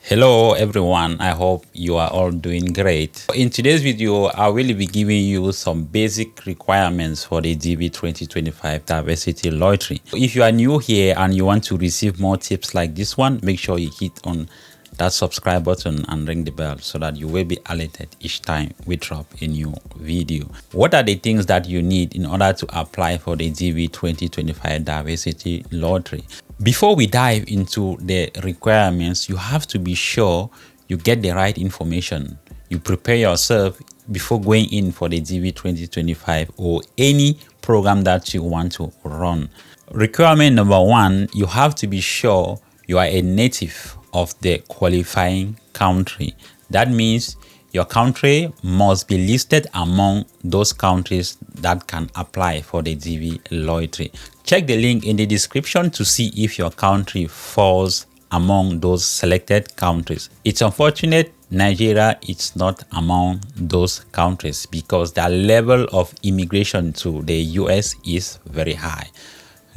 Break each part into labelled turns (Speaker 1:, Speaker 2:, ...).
Speaker 1: Hello everyone, I hope you are all doing great. In today's video, I will be giving you some basic requirements for the DV 2025 Diversity Lottery. If you are new here and you want to receive more tips like this one, make sure you hit on that subscribe button and ring the bell so that you will be alerted each time we drop a new video. What are the things that you need in order to apply for the DV 2025 Diversity Lottery? Before we dive into the requirements, you have to be sure you get the right information. You prepare yourself before going in for the DV 2025 or any program that you want to run. Requirement number one, you have to be sure you are a native of the qualifying country. That means your country must be listed among those countries that can apply for the DV lottery. Check the link in the description to see if your country falls among those selected countries. It's unfortunate Nigeria is not among those countries because the level of immigration to the US is very high.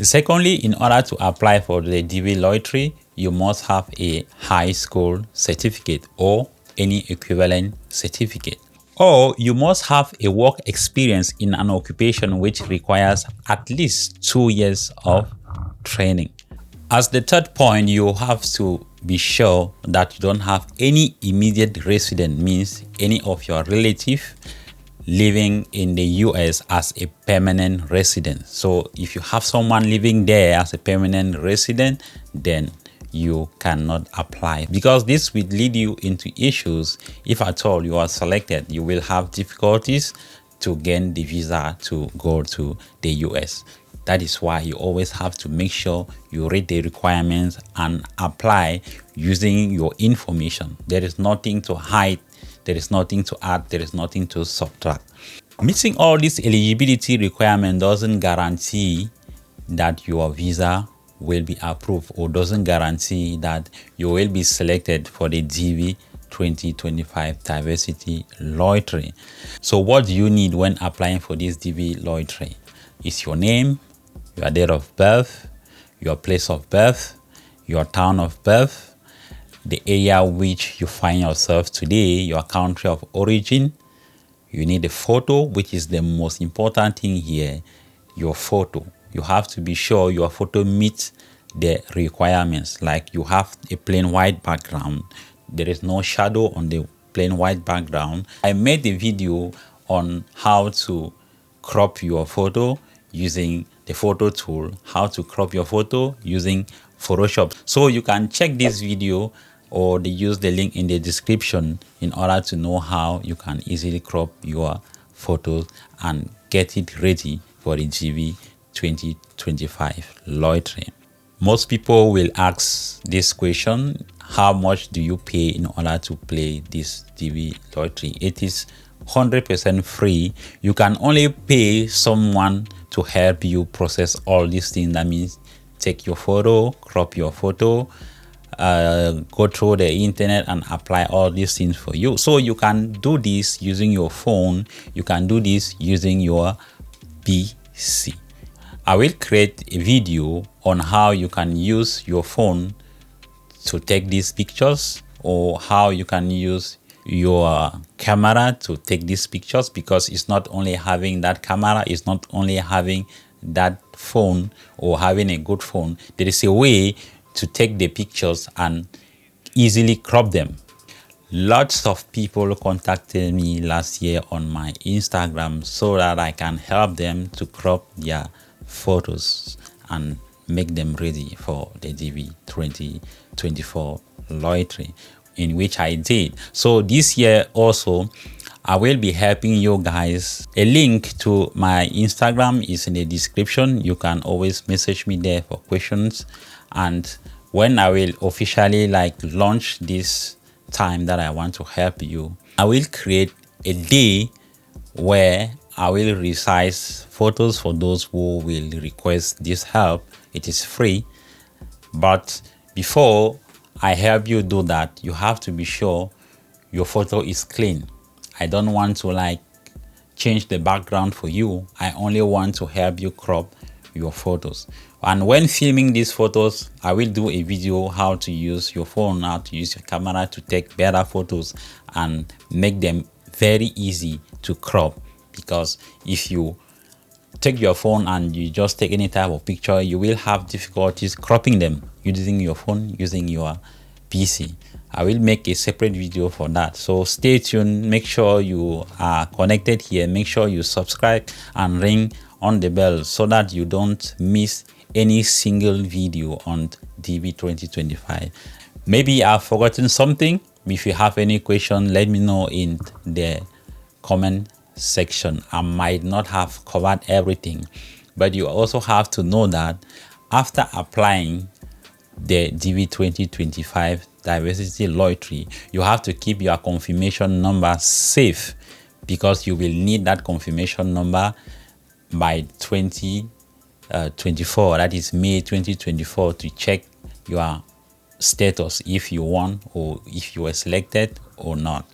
Speaker 1: Secondly, in order to apply for the DV lottery, you must have a high school certificate or any equivalent certificate. Or you must have a work experience in an occupation which requires at least 2 years of training. As the third point, you have to be sure that you don't have any immediate resident, means any of your relative living in the US as a permanent resident. So if you have someone living there as a permanent resident, then you cannot apply, because this will lead you into issues. If at all you are selected, you will have difficulties to gain the visa to go to the US. That is why you always have to make sure you read the requirements and apply using your information. There is nothing to hide, there is nothing to add, there is nothing to subtract. Meeting all these eligibility requirements doesn't guarantee that your visa will be approved, or doesn't guarantee that you will be selected for the DV 2025 Diversity Lottery. So what do you need when applying for this DV lottery? Is your name, your date of birth, your place of birth, your town of birth, the area which you find yourself today, your country of origin. You need a photo, which is the most important thing here, your photo. You have to be sure your photo meets the requirements, like you have a plain white background. There is no shadow on the plain white background. I made a video on how to crop your photo using the photo tool, how to crop your photo using Photoshop. So you can check this video or use the link in the description in order to know how you can easily crop your photos and get it ready for the DV 2025 lottery. Most people will ask this question: how much do you pay in order to play this DV lottery? It is 100% free. You can only pay someone to help you process all these things. That means take your photo, crop your photo, go through the internet and apply all these things for you. So you can do this using your phone. You can do this using your PC. I will create a video on how you can use your phone to take these pictures, or how you can use your camera to take these pictures, because it's not only having that camera, it's not only having that phone or having a good phone. There is a way to take the pictures and easily crop them. Lots of people contacted me last year on my Instagram so that I can help them to crop their photos and make them ready for the DV 2024 lottery, in which I did. So this year also, I will be helping you guys. A link to my Instagram is in the description. You can always message me there for questions. And when I will officially launch this time that I want to help you, I will create a day where I will resize photos for those who will request this help. It is free. But before I help you do that, you have to be sure your photo is clean. I don't want to change the background for you. I only want to help you crop your photos. And when filming these photos, I will do a video how to use your phone, how to use your camera to take better photos and make them very easy to crop. Because if you take your phone and you just take any type of picture, you will have difficulties cropping them using your phone, using your PC. I will make a separate video for that, so stay tuned. Make sure you are connected here, make sure you subscribe and ring on the bell so that you don't miss any single video on DV 2025. Maybe I've forgotten something. If you have any question, let me know in the comment section. I might not have covered everything, but you also have to know that after applying the DV 2025 diversity lottery, you have to keep your confirmation number safe, because you will need that confirmation number by 2024, that is May 2024, to check your status if you won or if you were selected or not.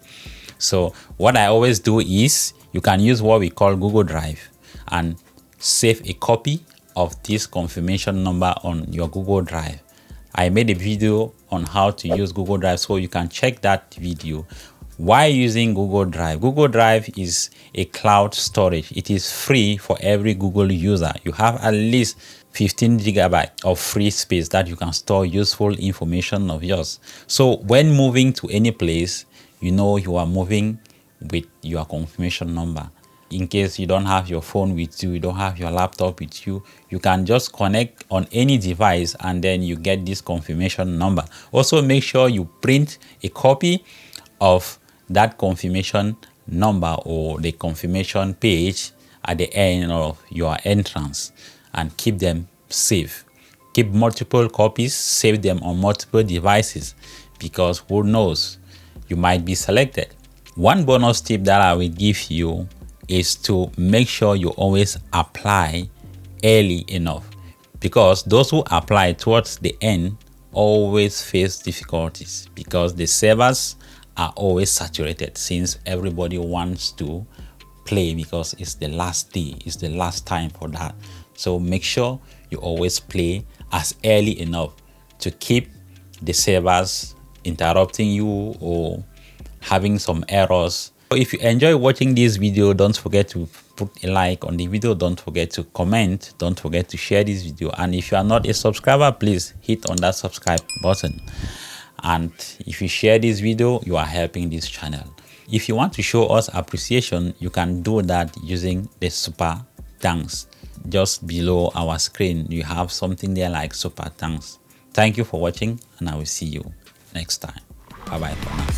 Speaker 1: So what I always do is, you can use what we call Google Drive and save a copy of this confirmation number on your Google Drive. I made a video on how to use Google Drive, so you can check that video. Why using Google Drive? Google Drive is a cloud storage. It is free for every Google user. You have at least 15 gigabytes of free space that you can store useful information of yours. So when moving to any place, you know you are moving with your confirmation number. In case you don't have your phone with you, you don't have your laptop with you, you can just connect on any device and then you get this confirmation number. Also, make sure you print a copy of that confirmation number or the confirmation page at the end of your entrance and keep them safe. Keep multiple copies, save them on multiple devices, because who knows, you might be selected. One bonus tip that I will give you is to make sure you always apply early enough, because those who apply towards the end always face difficulties, because the servers are always saturated, since everybody wants to play, because it's the last day, it's the last time for that. So make sure you always play as early enough to keep the servers interrupting you or having some errors. If you enjoy watching this video, don't forget to put a like on the video, don't forget to comment, don't forget to share this video, and if you are not a subscriber, please hit on that subscribe button. And if you share this video, you are helping this channel. If you want to show us appreciation, you can do that using the super thanks. Just below our screen, you have something there like super thanks. Thank you for watching, and I will see you next time. Bye bye for now.